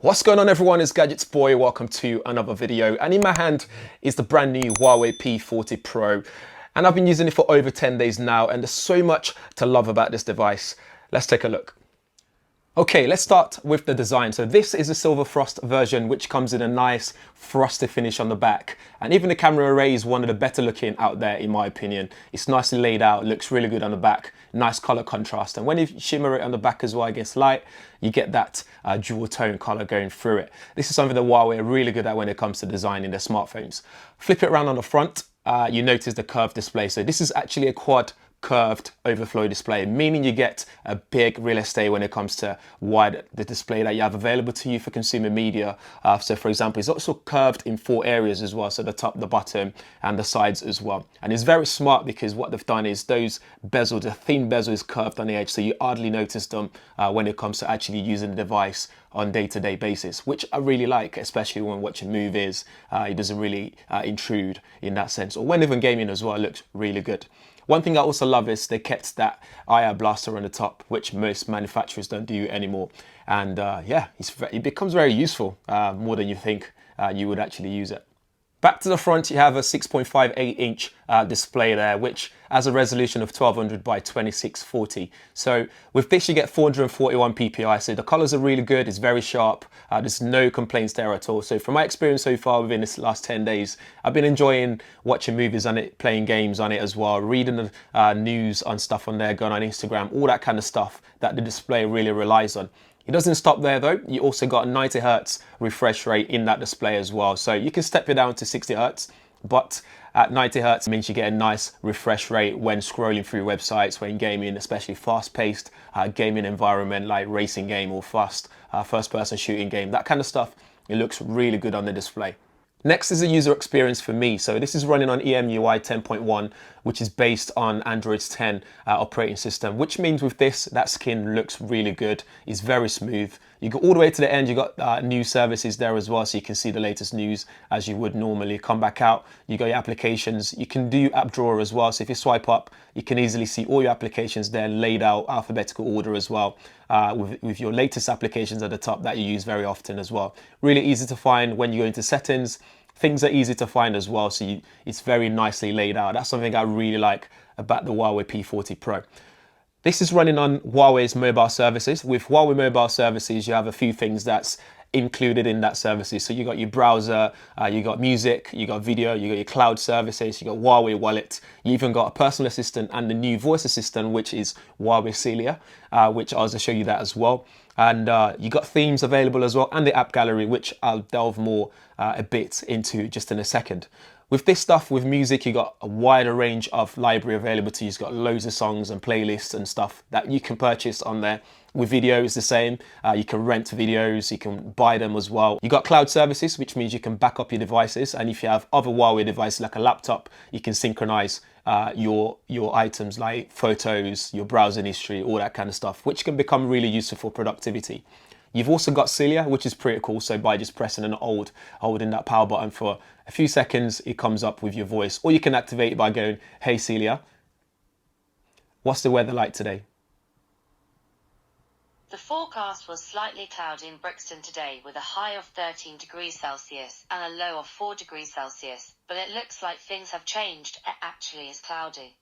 What's going on everyone, it's Gadgets Boy, welcome to another video, and in my hand is the brand new Huawei P40 Pro, and I've been using it for over 10 days now, and there's so much to love about this device. Let's take a look. Okay, let's start with the design. So this is a Silver Frost version, which comes in a nice frosted finish on the back. And even the camera array is one of the better looking out there, in my opinion. It's nicely laid out, looks really good on the back, nice color contrast. And when you shimmer it on the back as well against light, you get that dual tone color going through it. This is something that Huawei are really good at when it comes to designing their smartphones. Flip it around on the front, you notice the curved display. So this is actually a quad curved overflow display, meaning you get a big real estate when it comes to the display that you have available to you for consumer media. So for example, it's also curved in 4 areas as well, so the top, the bottom and the sides as well. And it's very smart because what they've done is those bezels, the thin bezel is curved on the edge, so you hardly notice them when it comes to actually using the device on day-to-day basis, which I really like, especially when watching movies. It doesn't really intrude in that sense, or when even gaming as well, it looks really good. One thing I also love is they kept that IR blaster on the top, which most manufacturers don't do anymore. And yeah, it becomes very useful, more than you think you would actually use it. Back to the front, you have a 6.58 inch display there, which has a resolution of 1200 by 2640. So with this, you get 441 ppi. So the colors are really good. It's very sharp. There's no complaints there at all. So from my experience so far within this last 10 days, I've been enjoying watching movies on it, playing games on it as well, reading the news on stuff on there, going on Instagram, all that kind of stuff that the display really relies on. It doesn't stop there though. You also got a 90 Hz refresh rate in that display as well. So you can step it down to 60 Hz, but at 90 Hz means you get a nice refresh rate when scrolling through websites, when gaming, especially fast-paced gaming environment like racing game or first-person shooting game, that kind of stuff. It looks really good on the display. Next is the user experience for me. So this is running on EMUI 10.1, which is based on Android's 10 operating system, which means with this, that skin looks really good. It's very smooth. You go all the way to the end, you got news services there as well, so you can see the latest news as you would normally. Come back out, you got your applications. You can do app drawer as well, so if you swipe up, you can easily see all your applications there laid out alphabetical order as well, with your latest applications at the top that you use very often as well. Really easy to find when you go into settings. Things are easy to find as well, so it's very nicely laid out. That's something I really like about the Huawei P40 Pro. This is running on Huawei's mobile services. With Huawei mobile services, you have a few things that's included in that services. So you got your browser, you got music, you got video, you got your cloud services, you got Huawei Wallet, you even got a personal assistant and the new voice assistant, which is Huawei Celia, which I'll also show you that as well. And you got themes available as well, and the app gallery, which I'll delve more a bit into just in a second. With this stuff, with music, you got a wider range of library available to you. You've got loads of songs and playlists and stuff that you can purchase on there. With video, it's the same. You can rent videos, you can buy them as well. You got cloud services, which means you can back up your devices. And if you have other Huawei devices like a laptop, you can synchronize your items like photos, your browsing history, all that kind of stuff, which can become really useful for productivity. You've also got Celia, which is pretty cool. So by just pressing and holding that power button for a few seconds, it comes up with your voice. Or you can activate it by going, "Hey Celia, what's the weather like today?" The forecast was slightly cloudy in Brixton today with a high of 13 degrees Celsius and a low of 4 degrees Celsius, but it looks like things have changed. It actually is cloudy.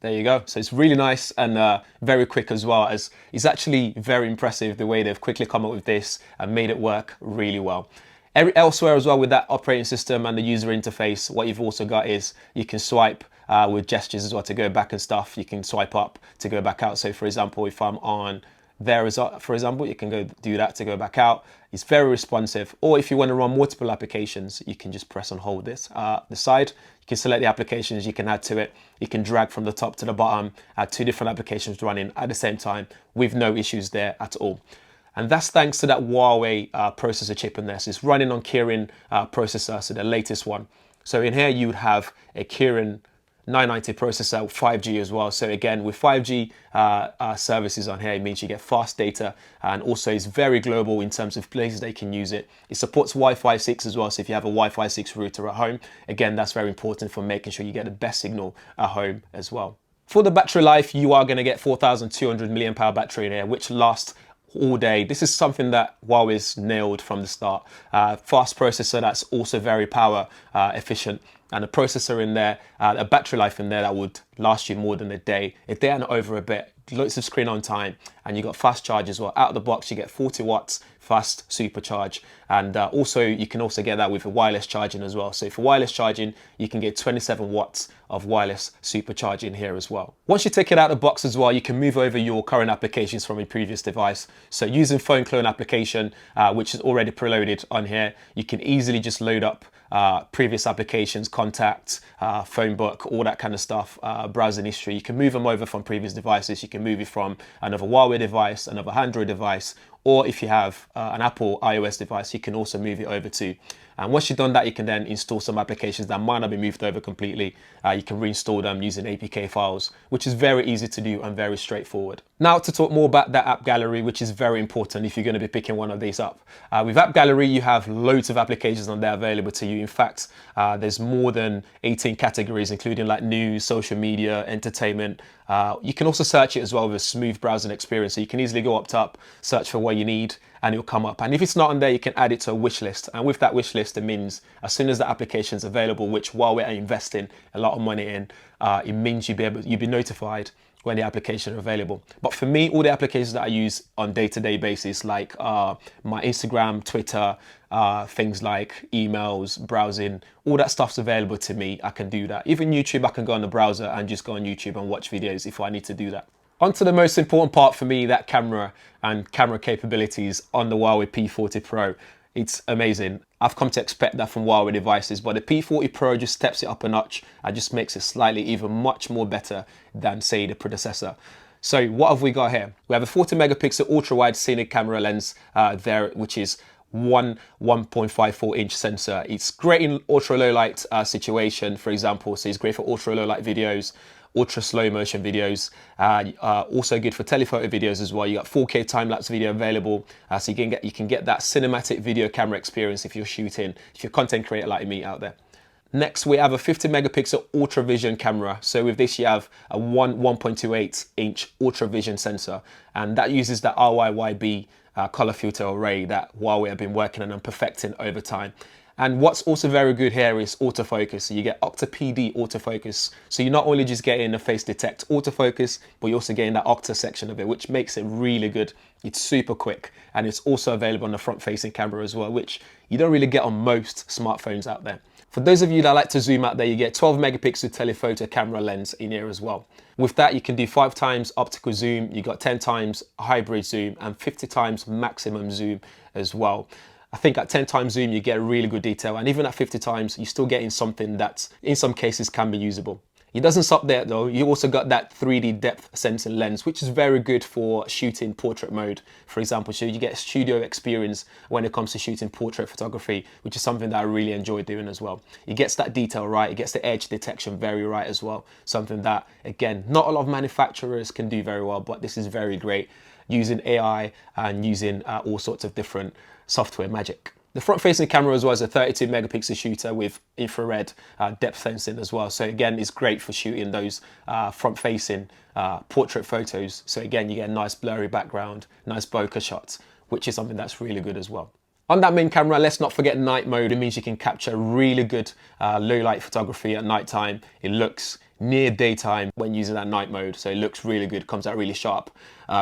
There you go. So it's really nice and very quick as well. As it's actually very impressive the way they've quickly come up with this and made it work really well. Elsewhere as well with that operating system and the user interface, what you've also got is you can swipe with gestures as well to go back and stuff. You can swipe up to go back out. So for example, if I'm on there, for example, you can go do that to go back out. It's very responsive. Or if you want to run multiple applications, you can just press and hold this. The side, you can select the applications you can add to it. You can drag from the top to the bottom, add 2 different applications running at the same time with no issues there at all. And that's thanks to that Huawei processor chip in there. So it's running on Kirin processor, so the latest one. So in here you would have a Kirin 990 processor, 5G as well. So again, with 5G services on here, it means you get fast data, and also it's very global in terms of places they can use it. It supports Wi-Fi 6 as well. So if you have a Wi-Fi 6 router at home, again, that's very important for making sure you get the best signal at home as well. For the battery life, you are going to get 4,200 milliamp hour battery in here, which lasts all day. This is something that Huawei's nailed from the start. Fast processor that's also very power efficient, and a processor in there, a battery life in there that would last you more than a day and over a bit. Lots of screen on time, and you got fast charge as well. Out of the box, you get 40 watts fast supercharge, and also you can also get that with a wireless charging as well. So for wireless charging, you can get 27 watts of wireless supercharging here as well. Once you take it out of the box as well, you can move over your current applications from your previous device. So using phone clone application, which is already preloaded on here, you can easily just load up previous applications, contacts, phone book, all that kind of stuff, browsing history. You can move them over from previous devices. You can move it from another Huawei device, another Android device, or if you have an Apple iOS device, you can also move it over to. And once you've done that, you can then install some applications that might not be moved over completely. You can reinstall them using APK files, which is very easy to do and very straightforward. Now to talk more about that app gallery, which is very important if you're going to be picking one of these up. With app gallery, you have loads of applications on there available to you. In fact, there's more than 18 categories, including like news, social media, entertainment. You can also search it as well with a smooth browsing experience. So you can easily go up top, search for what you need, and it'll come up. And if it's not on there, you can add it to a wish list. And with that wish list, it means as soon as the application is available, which Huawei are investing a lot of money in, it means you'll be notified when the applications are available. But for me, all the applications that I use on day-to-day basis, like my Instagram, Twitter, things like emails, browsing, all that stuff's available to me. I can do that. Even YouTube, I can go on the browser and just go on YouTube and watch videos if I need to do that. On to the most important part for me, that camera and camera capabilities on the Huawei P40 Pro. It's amazing. I've come to expect that from Huawei devices, but the P40 Pro just steps it up a notch and just makes it slightly even much more better than, say, the predecessor. So what have we got here? We have a 40 megapixel ultra-wide scenic camera lens there, which is 1.54 inch sensor. It's great in ultra low light situation, for example. So it's great for ultra low light videos, ultra slow motion videos, also good for telephoto videos as well. You got 4K time-lapse video available, so you can get that cinematic video camera experience if you're shooting, if you're a content creator like me out there. Next, we have a 50 megapixel ultra vision camera. So with this, you have a 1.28 inch ultra vision sensor, and that uses the RYYB color filter array that Huawei have been working on and perfecting over time. And what's also very good here is autofocus. So you get Octa PD autofocus. So you're not only just getting the face detect autofocus, but you're also getting that Octa section of it, which makes it really good. It's super quick, and it's also available on the front facing camera as well, which you don't really get on most smartphones out there. For those of you that like to zoom out there, you get 12 megapixel telephoto camera lens in here as well. With that, you can do 5 times optical zoom, you got 10 times hybrid zoom, and 50 times maximum zoom as well. I think at 10 times zoom, you get really good detail, and even at 50 times, you're still getting something that in some cases can be usable. It doesn't stop there though. You also got that 3D depth sensing lens, which is very good for shooting portrait mode, for example. So you get a studio experience when it comes to shooting portrait photography, which is something that I really enjoy doing as well. It gets that detail right, it gets the edge detection very right as well. Something that, again, not a lot of manufacturers can do very well, but this is very great using AI and using all sorts of different software magic. The front-facing camera as well is a 32 megapixel shooter with infrared depth sensing as well. So again, it's great for shooting those front-facing portrait photos. So again, you get a nice blurry background, nice bokeh shots, which is something that's really good as well. On that main camera, let's not forget night mode. It means you can capture really good low light photography at night time. It looks near daytime when using that night mode. So it looks really good, comes out really sharp,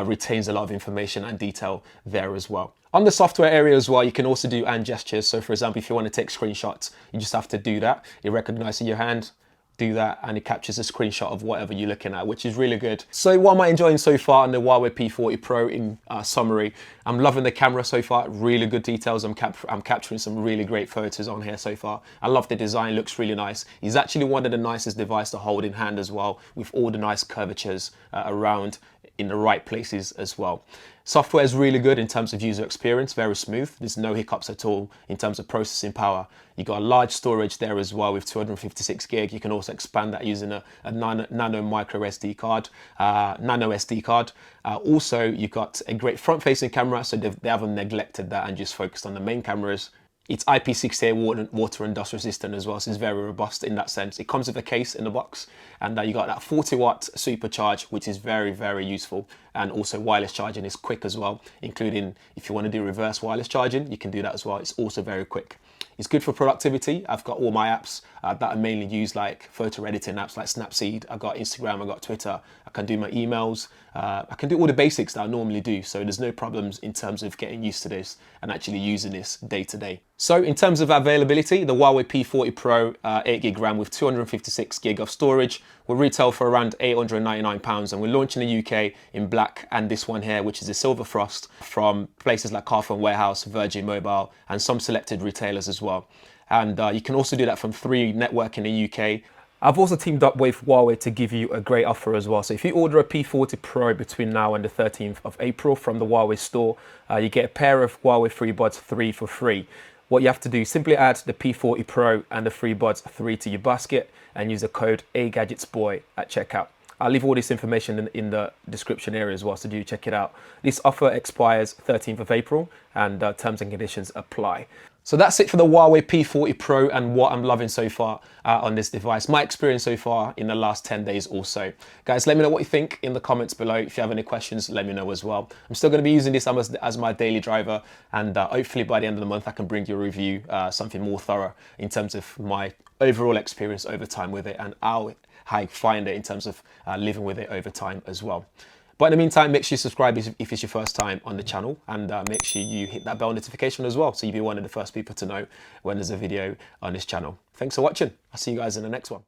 retains a lot of information and detail there as well. On the software area as well, you can also do hand gestures. So for example, if you want to take screenshots, you just have to do that. It recognizes your hand, do that, and it captures a screenshot of whatever you're looking at, which is really good. So what am I enjoying so far on the Huawei P40 Pro in summary? I'm loving the camera so far, really good details. I'm capturing some really great photos on here so far. I love the design, looks really nice. It's actually one of the nicest devices to hold in hand as well, with all the nice curvatures around in the right places as well. Software is really good in terms of user experience, very smooth. There's no hiccups at all in terms of processing power. You got a large storage there as well with 256 gig. You can also expand that using a nano micro SD card, nano SD card. Also, you've got a great front-facing camera, so they haven't neglected that and just focused on the main cameras. It's IP68 water and dust resistant as well, so it's very robust in that sense. It comes with a case in the box, and you got that 40-watt supercharge, which is very, very useful. And also wireless charging is quick as well, including if you want to do reverse wireless charging, you can do that as well. It's also very quick. It's good for productivity. I've got all my apps that I mainly use, like photo editing apps like Snapseed. I've got Instagram, I've got Twitter. I can do my emails. I can do all the basics that I normally do. So there's no problems in terms of getting used to this and actually using this day to day. So in terms of availability, the Huawei P40 Pro 8GB RAM with 256GB of storage will retail for around £899, and we're launching in the UK in black and this one here, which is a Silver Frost, from places like Carphone Warehouse, Virgin Mobile, and some selected retailers as well. And you can also do that from 3 Network in the UK. I've also teamed up with Huawei to give you a great offer as well. So if you order a P40 Pro between now and the 13th of April from the Huawei store, you get a pair of Huawei FreeBuds 3 for free. What you have to do is simply add the P40 Pro and the FreeBuds 3 to your basket and use the code AGadgetsBoy at checkout. I'll leave all this information in the description area as well, so do check it out. This offer expires 13th of April and terms and conditions apply. So that's it for the Huawei P40 Pro and what I'm loving so far on this device. My experience so far in the last 10 days or so. Guys, let me know what you think in the comments below. If you have any questions, let me know as well. I'm still going to be using this as my daily driver, and hopefully by the end of the month I can bring you a review, something more thorough in terms of my overall experience over time with it and how I find it in terms of living with it over time as well. But in the meantime, make sure you subscribe if it's your first time on the channel, and make sure you hit that bell notification as well, so you'll be one of the first people to know when there's a video on this channel. Thanks for watching. I'll see you guys in the next one.